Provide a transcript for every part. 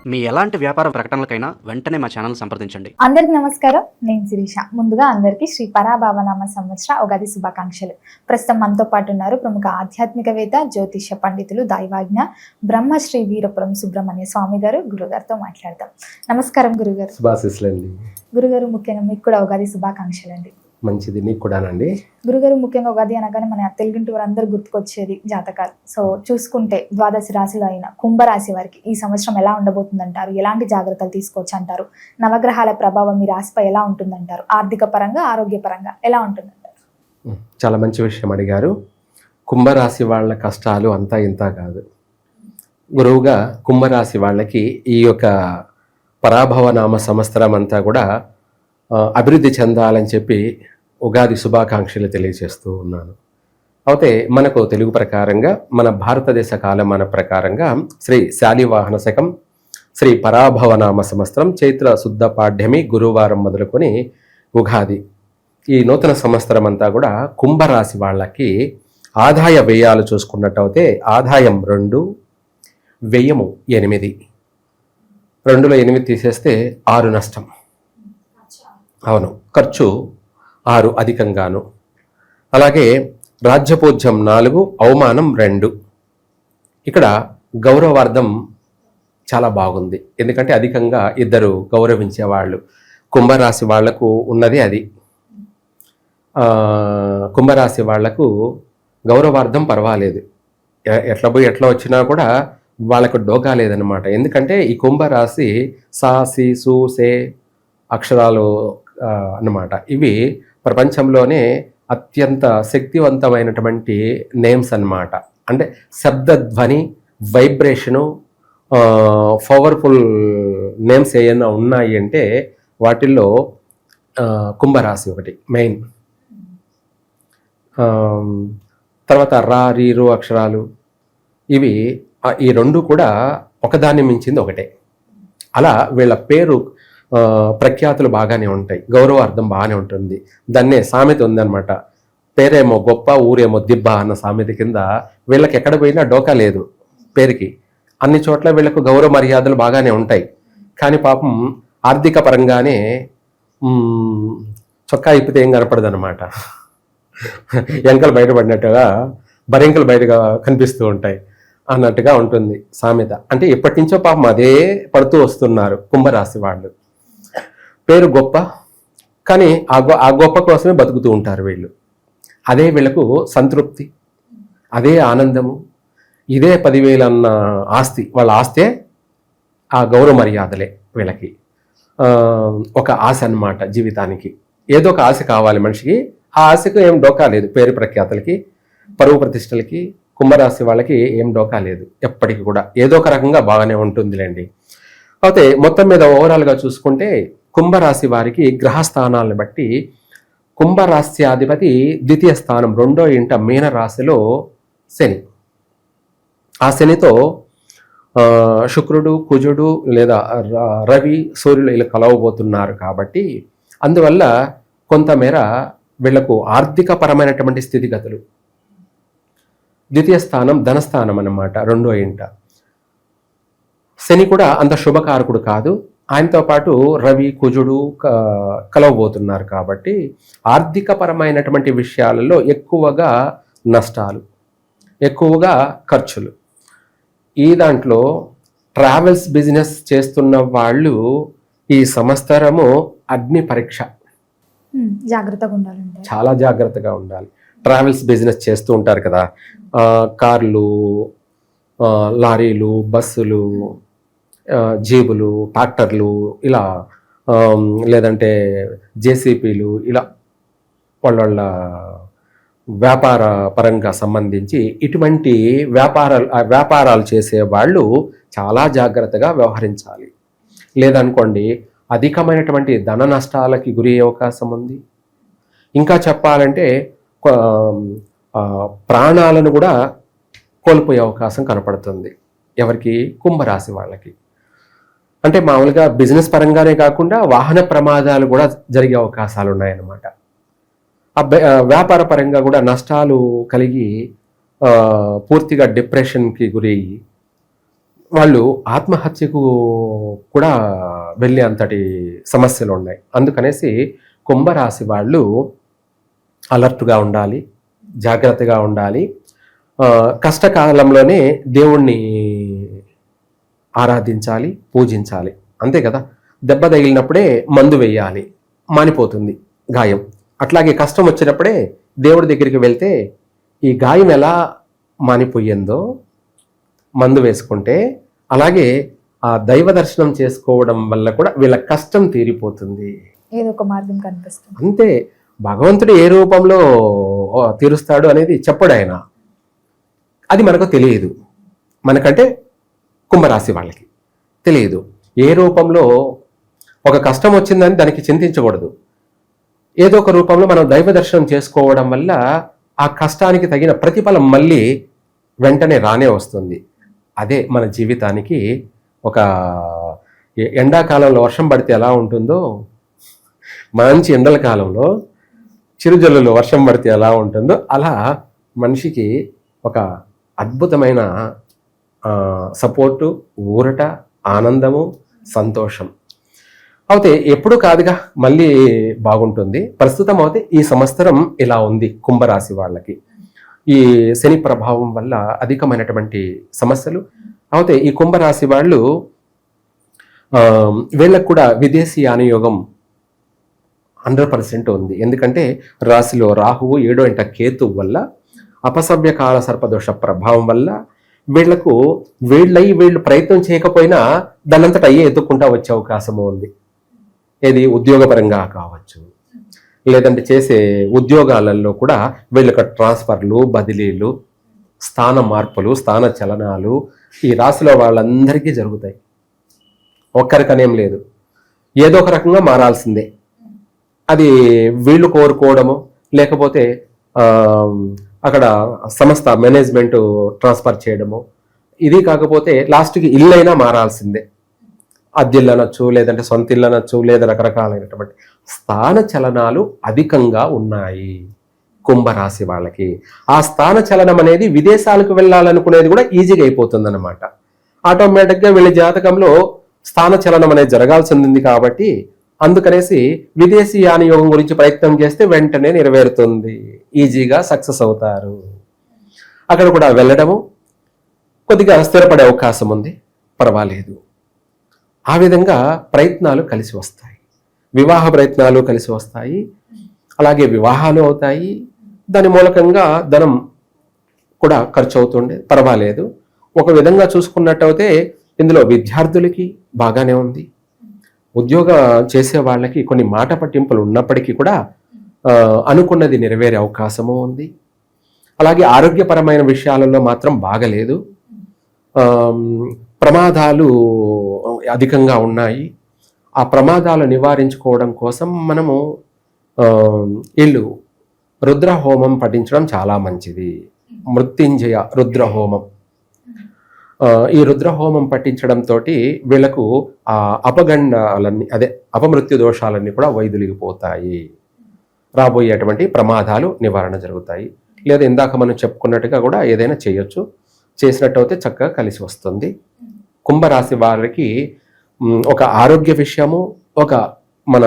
మీ ఎలాంటి వ్యాపార ప్రకటనలకైనా వెంటనే మా ఛానల్ సంప్రదించండి. అందరికి నమస్కారం, నేను శిరీష. ముందుగా అందరికీ శ్రీ పరాభవనామ సంవత్సర ఉగాది శుభాకాంక్షలు. ప్రస్తుతం మనతో పాటు ఉన్నారు ప్రముఖ ఆధ్యాత్మికవేత్త, జ్యోతిష్య పండితులు, దైవాజ్ఞ బ్రహ్మశ్రీ వీరపురం సుబ్రహ్మణ్య స్వామి గారు. గురుగారితో మాట్లాడతాం. నమస్కారం గురుగారు. శుభాశీస్సులండి. గురుగారు, ముఖ్యంగా మీకు కూడా ఉగాది శుభాకాంక్షలు అండి. మంచిది, నీకు కూడానండి. గురుగారు, ముఖ్యంగా ఉగాది అనగానే మన తెలుగింటి వారందరూ గుర్తుకొచ్చేది జాతకాలు. సో చూసుకుంటే ద్వాదశ రాశిలో అయిన కుంభరాశి వారికి ఈ సంవత్సరం ఎలా ఉండబోతుందంటారు? ఎలాంటి జాగ్రత్తలు తీసుకోవచ్చు అంటారు? నవగ్రహాల ప్రభావం మీ రాశిపై ఎలా ఉంటుందంటారు? ఆర్థిక పరంగా, ఆరోగ్య పరంగా ఎలా ఉంటుందంటారు? చాలా మంచి విషయం అడిగారు. కుంభరాశి వాళ్ళ కష్టాలు అంతా ఇంత కాదు. గురువుగా కుంభరాశి వాళ్ళకి ఈ యొక్క పరాభవనామ సంవత్సరం అంతా కూడా అభివృద్ధి చెందాలని చెప్పి ఉగాది శుభాకాంక్షలు తెలియజేస్తూ ఉన్నాను. అయితే మనకు తెలుగు ప్రకారంగా, మన భారతదేశ కాలమాన ప్రకారంగా శ్రీ శాలివాహన శకం శ్రీ పరాభవనామ సంవత్సరం చైత్ర శుద్ధ పాడ్యమి గురువారం మొదలుకొని ఉగాది, ఈ నూతన సంవత్సరం అంతా కూడా కుంభరాశి వాళ్ళకి ఆదాయ వ్యయాలు చూసుకున్నట్టయితే ఆదాయం 2, వ్యయము 8. 2లో 8 తీసేస్తే 6 నష్టం. అవును, ఖర్చు 6 అధికంగాను. అలాగే రాజ్యపూజ్యం 4, అవమానం 2. ఇక్కడ గౌరవార్థం చాలా బాగుంది, ఎందుకంటే అధికంగా 2 గౌరవించేవాళ్ళు కుంభరాశి వాళ్లకు ఉన్నది అది. కుంభరాశి వాళ్లకు గౌరవార్థం పర్వాలేదు, ఎట్లా పోయి ఎట్లా వచ్చినా కూడా వాళ్ళకు డోకా లేదనమాట. ఎందుకంటే ఈ కుంభరాశి సా, సి, సు, సే అక్షరాలు అన్నమాట. ఇవి ప్రపంచంలోనే అత్యంత శక్తివంతమైనటువంటి నేమ్స్ అన్నమాట. అంటే శబ్దధ్వని, వైబ్రేషను, పవర్ఫుల్ నేమ్స్ ఏమైనా ఉన్నాయి అంటే వాటిల్లో కుంభరాశి ఒకటి మెయిన్. తర్వాత రా, రీ, రు అక్షరాలు ఇవి, ఈ 2 కూడా ఒకదాన్ని మించింది ఒకటే. అలా వీళ్ళ పేరు ప్రఖ్యాతులు బాగానే ఉంటాయి, గౌరవార్థం బాగానే ఉంటుంది. దాన్నే సామెత ఉందన్నమాట, పేరేమో గొప్ప ఊరేమో దిబ్బ అన్న సామెత కింద వీళ్ళకి ఎక్కడ పోయినా డోకా లేదు పేరుకి. అన్ని చోట్ల వీళ్ళకు గౌరవ మర్యాదలు బాగానే ఉంటాయి. కానీ పాపం ఆర్థిక పరంగానే చొక్కా ఇప్పితే ఏం కనపడదు అనమాట. ఎంకలు బయటపడినట్టుగా బరింకలు బయటగా కనిపిస్తూ ఉంటాయి అన్నట్టుగా ఉంటుంది సామెత. అంటే ఎప్పటి నుంచో పాపం అదే పడుతూ వస్తున్నారు కుంభరాశి వాళ్ళు. పేరు గొప్ప, కానీ ఆ గొప్ప కోసమే బతుకుతూ ఉంటారు వీళ్ళు. అదే వీళ్ళకు సంతృప్తి, అదే ఆనందము. ఇదే 10,000 అన్న ఆస్తి, వాళ్ళ ఆస్తే ఆ గౌరవ మర్యాదలే వీళ్ళకి ఒక ఆశ అన్నమాట. జీవితానికి ఏదో ఒక ఆశ కావాలి మనిషికి. ఆ ఆశకు ఏం డోకా లేదు. పేరు ప్రఖ్యాతలకి, పరువు ప్రతిష్టలకి కుంభరాశి వాళ్ళకి ఏం డోకా లేదు. ఎప్పటికీ కూడా ఏదో ఒక రకంగా బాగానే ఉంటుందిలేండి. అయితే మొత్తం మీద ఓవరాల్గా చూసుకుంటే కుంభరాశి వారికి గ్రహస్థానాలను బట్టి కుంభరాశ్యాధిపతి ద్వితీయ స్థానం 2వ ఇంట మీన రాశిలో శని. ఆ శనితో శుక్రుడు, కుజుడు లేదా రవి, సూర్యులు ఇలా కలవబోతున్నారు. కాబట్టి అందువల్ల కొంతమేర వీళ్లకు ఆర్థిక పరమైనటువంటి స్థితిగతులు. ద్వితీయ స్థానం ధనస్థానం అన్నమాట 2వ ఇంట. శని కూడా అంత శుభకారకుడు కాదు. ఆయనతో పాటు రవి, కుజుడు కలవబోతున్నారు. కాబట్టి ఆర్థిక పరమైనటువంటి విషయాలలో ఎక్కువగా నష్టాలు, ఎక్కువగా ఖర్చులు. ఈ దాంట్లో ట్రావెల్స్ బిజినెస్ చేస్తున్న వాళ్ళు ఈ సంవత్సరము అగ్ని పరీక్ష, జాగ్రత్తగా ఉండాలంటే చాలా జాగ్రత్తగా ఉండాలి. ట్రావెల్స్ బిజినెస్ చేస్తూ ఉంటారు కదా, కార్లు, లారీలు, బస్సులు, జీబులు, ట్రాక్టర్లు, ఇలా లేదంటే జేసీపీలు, ఇలా వాళ్ళ వ్యాపార పరంగా సంబంధించి ఇటువంటి వ్యాపారాలు చేసే వాళ్ళు చాలా జాగ్రత్తగా వ్యవహరించాలి. లేదనుకోండి అధికమైనటువంటి ధన నష్టాలకి గురి అయ్యే అవకాశం ఉంది. ఇంకా చెప్పాలంటే ప్రాణాలను కూడా కోల్పోయే అవకాశం కనపడుతుంది. ఎవరికి? కుంభరాశి వాళ్ళకి. అంటే మామూలుగా బిజినెస్ పరంగానే కాకుండా వాహన ప్రమాదాలు కూడా జరిగే అవకాశాలు ఉన్నాయన్నమాట. వ్యాపార పరంగా కూడా నష్టాలు కలిగి పూర్తిగా డిప్రెషన్కి గురయ్యి వాళ్ళు ఆత్మహత్యకు కూడా వెళ్ళే అంతటి సమస్యలు ఉన్నాయి. అందుకనేసి కుంభరాశి వాళ్ళు అలర్ట్గా ఉండాలి, జాగ్రత్తగా ఉండాలి. కష్టకాలంలోనే దేవుణ్ణి ఆరాధించాలి, పూజించాలి, అంతే కదా. దెబ్బ తగిలినప్పుడే మందు వేయాలి, మానిపోతుంది గాయం. అట్లాగే కష్టం వచ్చినప్పుడే దేవుడి దగ్గరికి వెళ్తే ఈ గాయం ఎలా మానిపోయిందో మందు వేసుకుంటే, అలాగే ఆ దైవ దర్శనం చేసుకోవడం వల్ల కూడా వీళ్ళ కష్టం తీరిపోతుంది. ఏదో ఒక మార్గం కనిపిస్తుంది. అంతే. భగవంతుడు ఏ రూపంలో తీరుస్తాడు అనేది చెప్పడు ఆయన. అది మనకు తెలియదు. మనకంటే కుంభరాశి వాళ్ళకి తెలియదు. ఏ రూపంలో ఒక కష్టం వచ్చిందని దానికి చింతించకూడదు. ఏదో ఒక రూపంలో మనం దైవ దర్శనం చేసుకోవడం వల్ల ఆ కష్టానికి తగిన ప్రతిఫలం మళ్ళీ వెంటనే రానే వస్తుంది. అదే మన జీవితానికి ఒక ఎండాకాలంలో వర్షం పడితే ఎలా ఉంటుందో, మంచి ఎండల కాలంలో చిరుజల్లులో వర్షం పడితే ఎలా ఉంటుందో, అలా మనిషికి ఒక అద్భుతమైన సపోర్టు, ఊరట, ఆనందము, సంతోషం అయితే ఎప్పుడు కాదుగా, మళ్ళీ బాగుంటుంది. ప్రస్తుతం అయితే ఈ సంవత్సరం ఇలా ఉంది కుంభరాశి వాళ్ళకి. ఈ శని ప్రభావం వల్ల అధికమైనటువంటి సమస్యలు. అయితే ఈ కుంభరాశి వాళ్ళు వీళ్ళకు కూడా విదేశీ యానయోగం 100% ఉంది. ఎందుకంటే రాశిలో రాహువు 7వ ఇంట కేతువు వల్ల, అపసవ్య కాల సర్పదోష ప్రభావం వల్ల వీళ్లకు వీళ్ళు ప్రయత్నం చేయకపోయినా దానంతట అయ్యే ఎత్తుక్కుంటా వచ్చే అవకాశము ఉంది. ఏది ఉద్యోగపరంగా కావచ్చు, లేదంటే చేసే ఉద్యోగాలలో కూడా వీళ్ళకి ట్రాన్స్ఫర్లు, బదిలీలు, స్థాన మార్పులు, స్థాన చలనాలు ఈ రాశిలో వాళ్ళందరికీ జరుగుతాయి. ఒక్కరికనేం లేదు, ఏదో ఒక రకంగా మారాల్సిందే. అది వీళ్ళు కోరుకోవడము, లేకపోతే అక్కడ సంస్థ మేనేజ్మెంట్ ట్రాన్స్ఫర్ చేయడము, ఇది కాకపోతే లాస్ట్కి ఇల్లైనా మారాల్సిందే. అద్దెల్లు అనొచ్చు, లేదంటే సొంత ఇల్లు అనొచ్చు, లేదా రకరకాలైనటువంటి స్థాన చలనాలు అధికంగా ఉన్నాయి కుంభరాశి వాళ్ళకి. ఆ స్థాన చలనం అనేది విదేశాలకు వెళ్ళాలనుకునేది కూడా ఈజీగా అయిపోతుంది అన్నమాట. ఆటోమేటిక్గా వీళ్ళ జాతకంలో స్థాన చలనం అనేది జరగాల్సింది కాబట్టి అందుకనేసి విదేశీ యానయోగం గురించి ప్రయత్నం చేస్తే వెంటనే నెరవేరుతుంది, ఈజీగా సక్సెస్ అవుతారు. అక్కడ కూడా వెళ్ళడము కొద్దిగా స్థిరపడే అవకాశం ఉంది, పర్వాలేదు. ఆ విధంగా ప్రయత్నాలు కలిసి వస్తాయి, వివాహ ప్రయత్నాలు కలిసి వస్తాయి, అలాగే వివాహాలు అవుతాయి. దాని మూలకంగా ధనం కూడా ఖర్చు అవుతుండే, పర్వాలేదు. ఒక విధంగా చూసుకున్నట్టయితే ఇందులో విద్యార్థులకి బాగానే ఉంది. ఉద్యోగం చేసే వాళ్ళకి కొన్ని మాట పట్టింపులు ఉన్నప్పటికీ కూడా అనుకున్నది నెరవేరే అవకాశము ఉంది. అలాగే ఆరోగ్యపరమైన విషయాలలో మాత్రం బాగలేదు. ప్రమాదాలు అధికంగా ఉన్నాయి. ఆ ప్రమాదాలు నివారించుకోవడం కోసం మనము ఇల్లు రుద్రహోమం పఠించడం చాలా మంచిది. మృత్యుంజయ రుద్రహోమం. ఈ రుద్రహోమం పఠించడంతో వీళ్ళకు ఆ అపగండాలన్నీ, అదే అపమృత్యు దోషాలన్నీ కూడా వైదొలిగిపోతాయి. రాబోయేటువంటి ప్రమాదాలు నివారణ జరుగుతాయి. లేదా ఇందాక మనం చెప్పుకున్నట్టుగా కూడా ఏదైనా చేయొచ్చు, చేసినట్టయితే చక్కగా కలిసి వస్తుంది. కుంభరాశి వారికి ఒక ఆరోగ్య విషయము, ఒక మన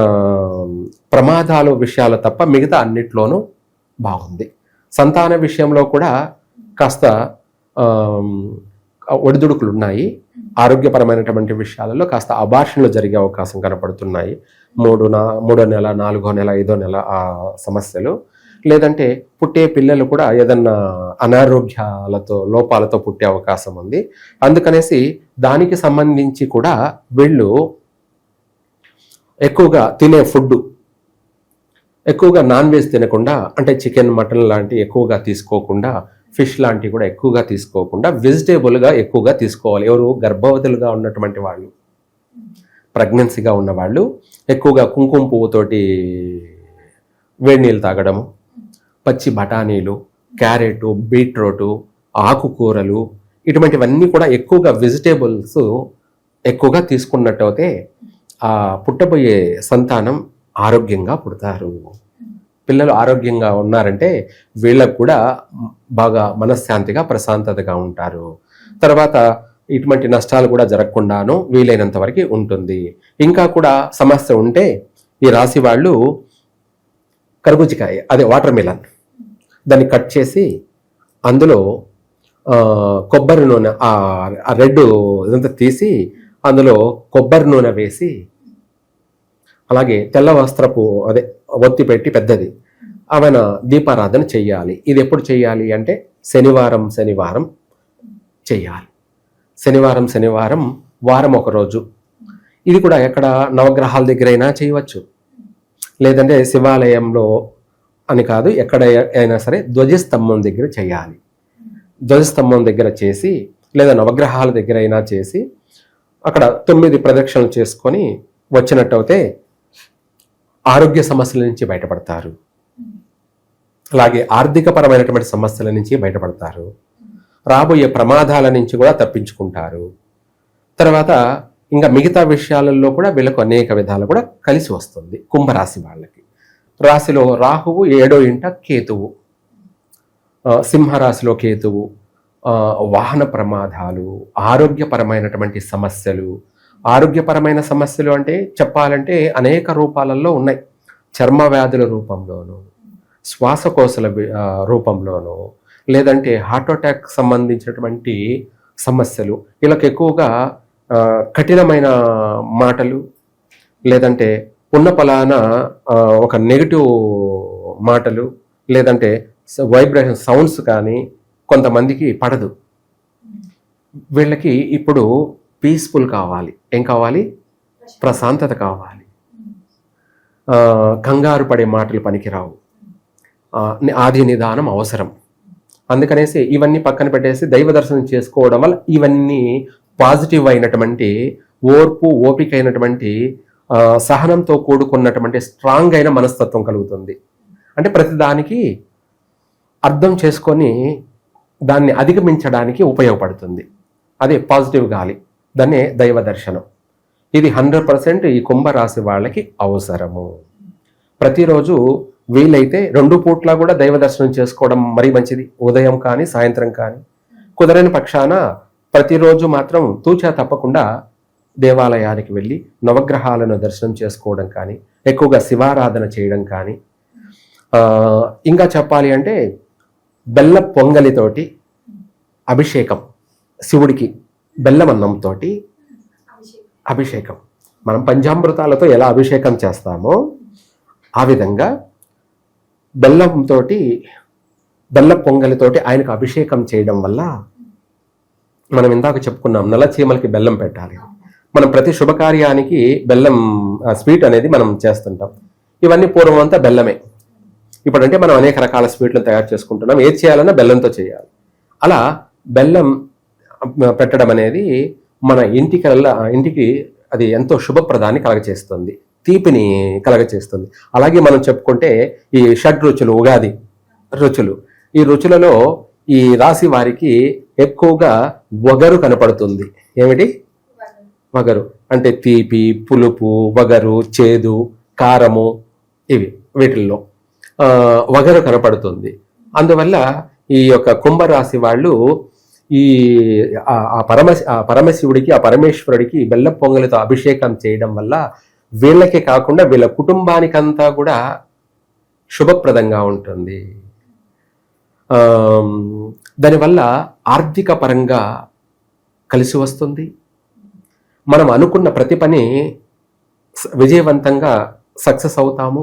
ప్రమాదాలు విషయాలు తప్ప మిగతా అన్నిట్లోనూ బాగుంది. సంతాన విషయంలో కూడా కాస్త ఒడిదుడుకులు ఉన్నాయి. ఆరోగ్యపరమైనటువంటి విషయాలలో కాస్త అబార్షన్లు జరిగే అవకాశం కనపడుతున్నాయి. మూడో నెల, 4వ నెల, 5వ నెల ఆ సమస్యలు. లేదంటే పుట్టే పిల్లలు కూడా ఏదన్నా అనారోగ్యాలతో, లోపాలతో పుట్టే అవకాశం ఉంది. అందుకనేసి దానికి సంబంధించి కూడా వీళ్ళు ఎక్కువగా తినే ఫుడ్, ఎక్కువగా నాన్ వెజ్ తినకుండా, అంటే చికెన్, మటన్ లాంటివి ఎక్కువగా తీసుకోకుండా, ఫిష్ లాంటివి కూడా ఎక్కువగా తీసుకోకుండా వెజిటేబుల్గా ఎక్కువగా తీసుకోవాలి. ఎవరు? గర్భవతులుగా ఉన్నటువంటి వాళ్ళు, ప్రెగ్నెన్సీగా ఉన్నవాళ్ళు ఎక్కువగా కుంకుమ పువ్వుతోటి వేడి నీళ్ళు తాగడము, పచ్చి బఠానీలు, క్యారెట్, బీట్రూటు, ఆకుకూరలు, ఇటువంటివన్నీ కూడా ఎక్కువగా వెజిటేబుల్స్ ఎక్కువగా తీసుకున్నట్టయితే ఆ పుట్టబోయే సంతానం ఆరోగ్యంగా పుడతారు. పిల్లలు ఆరోగ్యంగా ఉన్నారంటే వీళ్ళకు కూడా బాగా మనశ్శాంతిగా, ప్రశాంతతగా ఉంటారు. తర్వాత ఇటువంటి నష్టాలు కూడా జరగకుండాను వీలైనంత వరకు ఉంటుంది. ఇంకా కూడా సమస్య ఉంటే ఈ రాశి వాళ్ళు కర్బూజకాయ, అదే వాటర్ మిలన్, దాన్ని కట్ చేసి అందులో కొబ్బరి నూనె, ఆ రెడ్ ఇదంతా తీసి అందులో కొబ్బరి నూనె వేసి, అలాగే తెల్ల వస్త్రపు అదే ఒత్తి పెట్టి పెద్దది ఆమెన దీపారాధన చెయ్యాలి. ఇది ఎప్పుడు చెయ్యాలి అంటే శనివారం చెయ్యాలి. శనివారం వారం ఒక రోజు. ఇది కూడా ఎక్కడ నవగ్రహాల దగ్గరైనా చేయవచ్చు, లేదంటే శివాలయంలో అని కాదు, ఎక్కడ అయినా సరే ధ్వజస్తంభం దగ్గర చేయాలి. ధ్వజస్తంభం దగ్గర చేసి లేదా నవగ్రహాల దగ్గర అయినా చేసి అక్కడ 9 ప్రదక్షిణలు చేసుకొని వచ్చినట్టయితే ఆరోగ్య సమస్యల నుంచి బయటపడతారు. అలాగే ఆర్థికపరమైనటువంటి సమస్యల నుంచి బయటపడతారు. రాబోయే ప్రమాదాల నుంచి కూడా తప్పించుకుంటారు. తర్వాత ఇంకా మిగతా విషయాలలో కూడా వీళ్ళకు అనేక విధాలు కూడా కలిసి వస్తుంది. కుంభరాశి వాళ్ళకి రాశిలో రాహువు 7వ ఇంట కేతువు, సింహరాశిలో కేతువు, వాహన ప్రమాదాలు, ఆరోగ్యపరమైనటువంటి సమస్యలు. ఆరోగ్యపరమైన సమస్యలు అంటే చెప్పాలంటే అనేక రూపాలలో ఉన్నాయి. చర్మ వ్యాధుల రూపంలోనూ, శ్వాసకోశల రూపంలోనూ, లేదంటే హార్ట్ అటాక్ సంబంధించినటువంటి సమస్యలు. వీళ్ళకి ఎక్కువగా కఠినమైన మాటలు, లేదంటే ఉన్న పలానా ఒక నెగిటివ్ మాటలు, లేదంటే వైబ్రేషన్ సౌండ్స్ కానీ కొంతమందికి పడదు. వీళ్ళకి ఇప్పుడు పీస్ఫుల్ కావాలి. ఏం కావాలి? ప్రశాంతత కావాలి. కంగారు పడే మాటలు పనికిరావు. ఆది నిదానం అవసరం. అందుకనేసి ఇవన్నీ పక్కన పెట్టేసి దైవ దర్శనం చేసుకోవడం వల్ల ఇవన్నీ పాజిటివ్ అయినటువంటి, ఓర్పు ఓపిక అయినటువంటి, సహనంతో కూడుకున్నటువంటి స్ట్రాంగ్ అయిన మనస్తత్వం కలుగుతుంది. అంటే ప్రతిదానికి అర్థం చేసుకొని దాన్ని అధిగమించడానికి ఉపయోగపడుతుంది. అదే పాజిటివ్ గాలి, దాన్నే దైవ దర్శనం. ఇది 100% ఈ కుంభరాశి వాళ్ళకి అవసరము. ప్రతిరోజు వీలైతే 2 పూట్ల కూడా దైవ దర్శనం చేసుకోవడం మరీ మంచిది. ఉదయం కానీ సాయంత్రం కానీ. కుదరని పక్షాన ప్రతిరోజు మాత్రం తూచా తప్పకుండా దేవాలయానికి వెళ్ళి నవగ్రహాలను దర్శనం చేసుకోవడం కానీ, ఎక్కువగా శివారాధన చేయడం కానీ, ఇంకా చెప్పాలి అంటే బెల్ల పొంగలితోటి అభిషేకం, శివుడికి బెల్లమన్నంతో అభిషేకం. మనం పంచామృతాలతో ఎలా అభిషేకం చేస్తామో ఆ విధంగా బెల్ల పొంగలితోటి ఆయనకు అభిషేకం చేయడం వల్ల, మనం ఇందాక చెప్పుకున్నాం నల్ల చీమలకి బెల్లం పెట్టాలి. మనం ప్రతి శుభకార్యానికి బెల్లం స్వీట్ అనేది మనం చేస్తుంటాం. ఇవన్నీ పూర్వం అంతా బెల్లమే. ఇప్పుడంటే మనం అనేక రకాల స్వీట్లను తయారు చేసుకుంటున్నాం. ఏది చేయాలన్నా బెల్లంతో చేయాలి. అలా బెల్లం పెట్టడం అనేది మన ఇంటికి అది ఎంతో శుభప్రదాన్ని కలగచేస్తుంది, తీపిని కలగచేస్తుంది. అలాగే మనం చెప్పుకుంటే ఈ షడ్రుచులు, ఉగాది రుచులు, ఈ రుచులలో ఈ రాశి వారికి ఎక్కువగా వగరు కనపడుతుంది. ఏమిటి? వగరు అంటే తీపి, పులుపు, వగరు, చేదు, కారము, వీటిల్లో వగరు కనపడుతుంది. అందువల్ల ఈ యొక్క కుంభరాశి వాళ్ళు ఈ పరమశివుడికి, ఆ పరమేశ్వరుడికి బెల్ల పొంగలితో అభిషేకం చేయడం వల్ల వీళ్ళకే కాకుండా వీళ్ళ కుటుంబానికంతా కూడా శుభప్రదంగా ఉంటుంది. దానివల్ల ఆర్థిక పరంగా కలిసి వస్తుంది. మనం అనుకున్న ప్రతి పని విజయవంతంగా సక్సెస్ అవుతాము.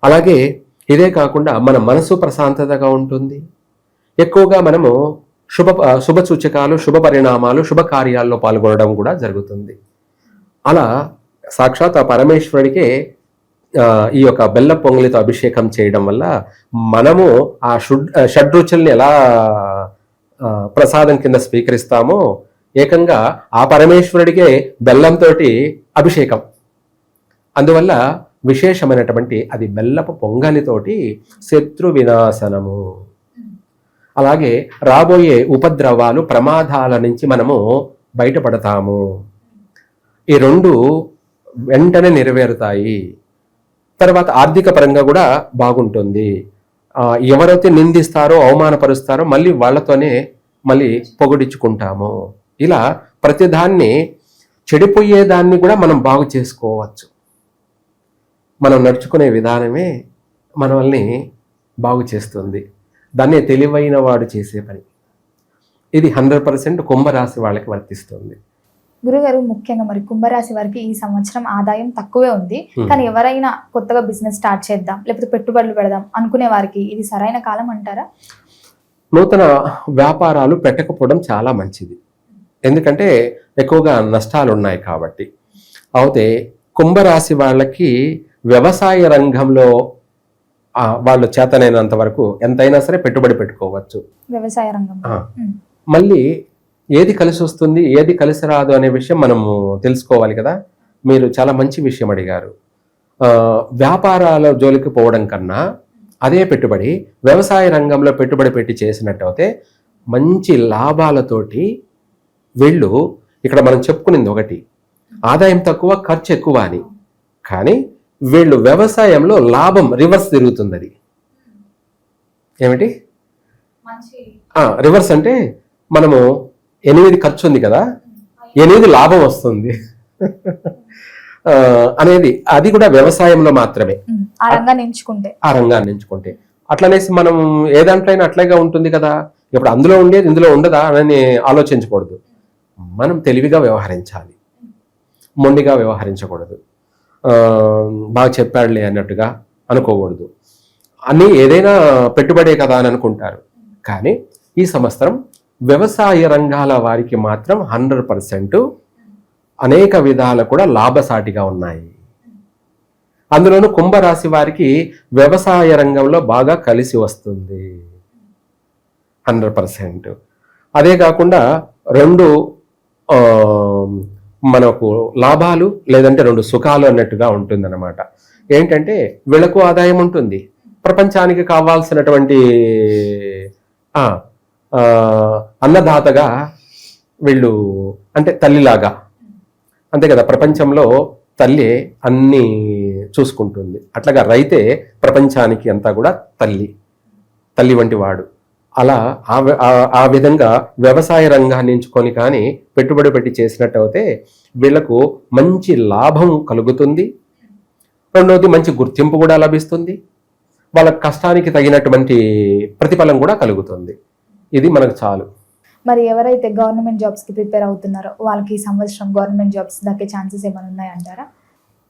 అలాగే ఇదే కాకుండా మన మనసు ప్రశాంతతగా ఉంటుంది. ఎక్కువగా మనము శుభ సూచకాలు, శుభ పరిణామాలు, శుభ కార్యాల్లో పాల్గొనడం కూడా జరుగుతుంది. అలా సాక్షాత్ ఆ పరమేశ్వరుడికే ఈ యొక్క బెల్ల పొంగలితో అభిషేకం చేయడం వల్ల మనము ఆ షడ్రుచుల్ని ఎలా ప్రసాదం కింద స్వీకరిస్తామో ఏకంగా ఆ పరమేశ్వరుడికే బెల్లంతో అభిషేకం. అందువల్ల విశేషమైనటువంటి అది బెల్లపు పొంగలితోటి శత్రు వినాశనము. అలాగే రాబోయే ఉపద్రవాలు, ప్రమాదాల నుంచి మనము బయటపడతాము. ఈ 2 వెంటనే నెరవేరుతాయి. తర్వాత ఆర్థిక పరంగా కూడా బాగుంటుంది. ఎవరైతే నిందిస్తారో, అవమానపరుస్తారో మళ్ళీ వాళ్ళతోనే పొగిడించుకుంటాము. ఇలా ప్రతిదాన్ని చెడిపోయేదాన్ని కూడా మనం బాగు చేసుకోవచ్చు. మనం నడుచుకునే విధానమే మనల్ని బాగు చేస్తుంది. దాన్నే తెలివైన వాడు చేసే పని. ఇది 100% కుంభరాశి వాళ్ళకి వర్తిస్తుంది. గురుగారు, ముఖ్యంగా మరి కుంభరాశి వారికి ఈ సంవత్సరం ఆదాయం తక్కువే ఉంది. కానీ ఎవరైనా కొత్తగా బిజినెస్ స్టార్ట్ చేద్దాం, లేకపోతే పెట్టుబడులు పెడదాం అనుకునే వారికి ఇది సరైన కాలం అంటారా? నూతన వ్యాపారాలు పెట్టకపోవడం చాలా మంచిది. ఎందుకంటే ఎక్కువగా నష్టాలు ఉన్నాయి కాబట్టి. అయితే కుంభరాశి వాళ్ళకి వ్యవసాయ రంగంలో వాళ్ళు చేతనైనంత వరకు ఎంతైనా సరే పెట్టుబడి పెట్టుకోవచ్చు. వ్యవసాయ రంగం మళ్ళీ ఏది కలిసి వస్తుంది, ఏది కలిసి రాదు అనే విషయం మనము తెలుసుకోవాలి కదా. మీరు చాలా మంచి విషయం అడిగారు. వ్యాపారాల జోలికి పోవడం కన్నా అదే పెట్టుబడి వ్యవసాయ రంగంలో పెట్టుబడి పెట్టి చేసినట్టయితే మంచి లాభాలతోటి వీళ్ళు, ఇక్కడ మనం చెప్పుకునేది ఒకటి, ఆదాయం తక్కువ ఖర్చు ఎక్కువ అని. కానీ వీళ్ళు వ్యవసాయంలో లాభం రివర్స్ తిరుగుతుంది. అది ఏమిటి రివర్స్ అంటే మనము 8 ఖర్చు ఉంది కదా, 8 లాభం వస్తుంది అనేది. అది కూడా వ్యవసాయంలో మాత్రమే, ఆ రంగాన్ని ఎంచుకుంటే. అట్లనేసి మనం ఏ దాంట్లో అయినా అట్లాగే ఉంటుంది కదా, ఇప్పుడు అందులో ఉండేది ఇందులో ఉండదా అని ఆలోచించకూడదు. మనం తెలివిగా వ్యవహరించాలి, మొండిగా వ్యవహరించకూడదు. బాగా చెప్పాడులే అన్నట్టుగా అనుకోకూడదు. అన్నీ ఏదైనా పెట్టుబడే కదా అని అనుకుంటారు. కానీ ఈ సంవత్సరం వ్యవసాయ రంగాల వారికి మాత్రం 100% అనేక విధాలు కూడా లాభసాటిగా ఉన్నాయి. అందులోనూ కుంభరాశి వారికి వ్యవసాయ రంగంలో బాగా కలిసి వస్తుంది 100%. అదే కాకుండా 2 మనకు లాభాలు లేదంటే 2 సుఖాలు అన్నట్టుగా ఉంటుందన్నమాట. ఏంటంటే వీళ్ళకు ఆదాయం ఉంటుంది, ప్రపంచానికి కావాల్సినటువంటి అన్నదాతగా వీళ్ళు, అంటే తల్లిలాగా, అంతే కదా, ప్రపంచంలో తల్లి అన్నీ చూసుకుంటుంది. అట్లాగా రైతే ప్రపంచానికి అంతా కూడా తల్లి వంటి వాడు. అలా ఆ విధంగా వ్యవసాయ రంగాన్ని ఎంచుకొని కానీ పెట్టుబడి పెట్టి చేసినట్టయితే వీళ్లకు మంచి లాభం కలుగుతుంది. రెండవది మంచి గుర్తింపు కూడా లభిస్తుంది. వాళ్ళ కష్టానికి తగినటువంటి ప్రతిఫలం కూడా కలుగుతుంది. ఇది మనకు చాలు. మరి ఎవరైతే గవర్నమెంట్ జాబ్స్ కి ప్రిపేర్ అవుతున్నారో వాళ్ళకి ఈ సంవత్సరం గవర్నమెంట్ జాబ్స్ దక్కే ఛాన్సెస్ ఏమైనా ఉన్నాయంటారా?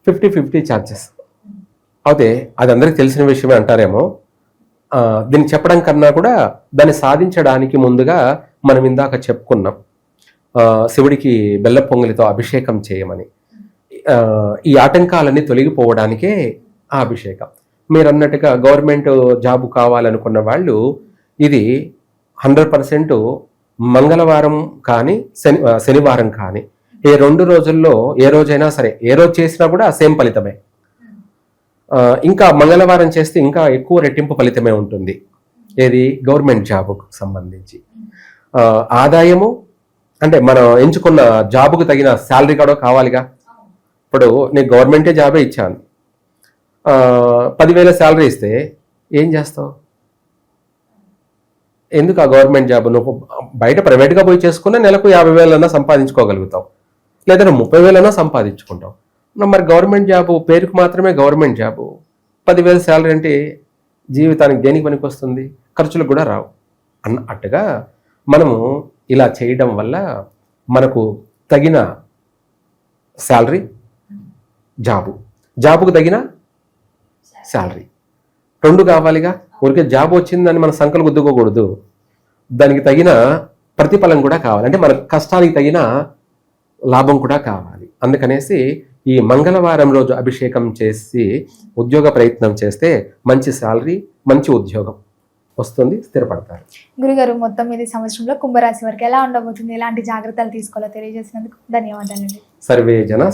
50-50 ఛాన్సెస్. అయితే అది అందరికి తెలిసిన విషయమే అంటారేమో. దీన్ని చెప్పడం కన్నా కూడా దాన్ని సాధించడానికి ముందుగా మనం ఇందాక చెప్పుకున్నాం, శివుడికి బెల్ల పొంగలితో అభిషేకం చేయమని. ఈ ఆటంకాలన్నీ తొలగిపోవడానికే ఆ అభిషేకం. మీరు అన్నట్టుగా గవర్నమెంట్ జాబ్ కావాలనుకున్న వాళ్ళు ఇది 100% మంగళవారం కానీ శనివారం కానీ ఈ 2 రోజుల్లో ఏ రోజైనా సరే, ఏ రోజు చేసినా కూడా సేమ్ ఫలితమే. ఇంకా మంగళవారం చేస్తే ఇంకా ఎక్కువ రెట్టింపు ఫలితమే ఉంటుంది. ఏది గవర్నమెంట్ జాబుకు సంబంధించి ఆదాయము, అంటే మనం ఎంచుకున్న జాబుకు తగిన శాలరీ కూడా కావాలిగా. ఇప్పుడు నేను గవర్నమెంటే జాబే ఇచ్చాను, 10,000 శాలరీ ఇస్తే ఏం చేస్తావు? ఎందుకు ఆ గవర్నమెంట్ జాబ్? నువ్వు బయట ప్రైవేట్గా పోయి చేసుకున్నా నెలకు 50,000 సంపాదించుకోగలుగుతావు, లేదా 30,000 సంపాదించుకుంటావు. మరి గవర్నమెంట్ జాబు పేరుకు మాత్రమే గవర్నమెంట్ జాబు, 10,000 శాలరీ అంటే జీవితానికి దేనికి పనికి వస్తుంది? ఖర్చులకు కూడా రావు అన్నట్టుగా మనము ఇలా చేయడం వల్ల మనకు తగిన శాలరీ, జాబుకు తగిన శాలరీ 2 కావాలిగా. ఊరికే జాబ్ వచ్చిందని మన సంకలు గుద్దుకోకూడదు, దానికి తగిన ప్రతిఫలం కూడా కావాలి, అంటే మన కష్టానికి తగిన లాభం కూడా కావాలి. అందుకనేసి ఈ మంగళవారం రోజు అభిషేకం చేసి ఉద్యోగ ప్రయత్నం చేస్తే మంచి శాలరీ, మంచి ఉద్యోగం వస్తుంది, స్థిరపడతారు. గురుగారు, మొత్తం మీద సంవత్సరంలో కుంభరాశి వారికి ఎలా ఉండబోతుంది, ఎలాంటి జాగ్రత్తలు తీసుకోవాలో తెలియజేసినందుకు ధన్యవాదాలండి. సర్వే జన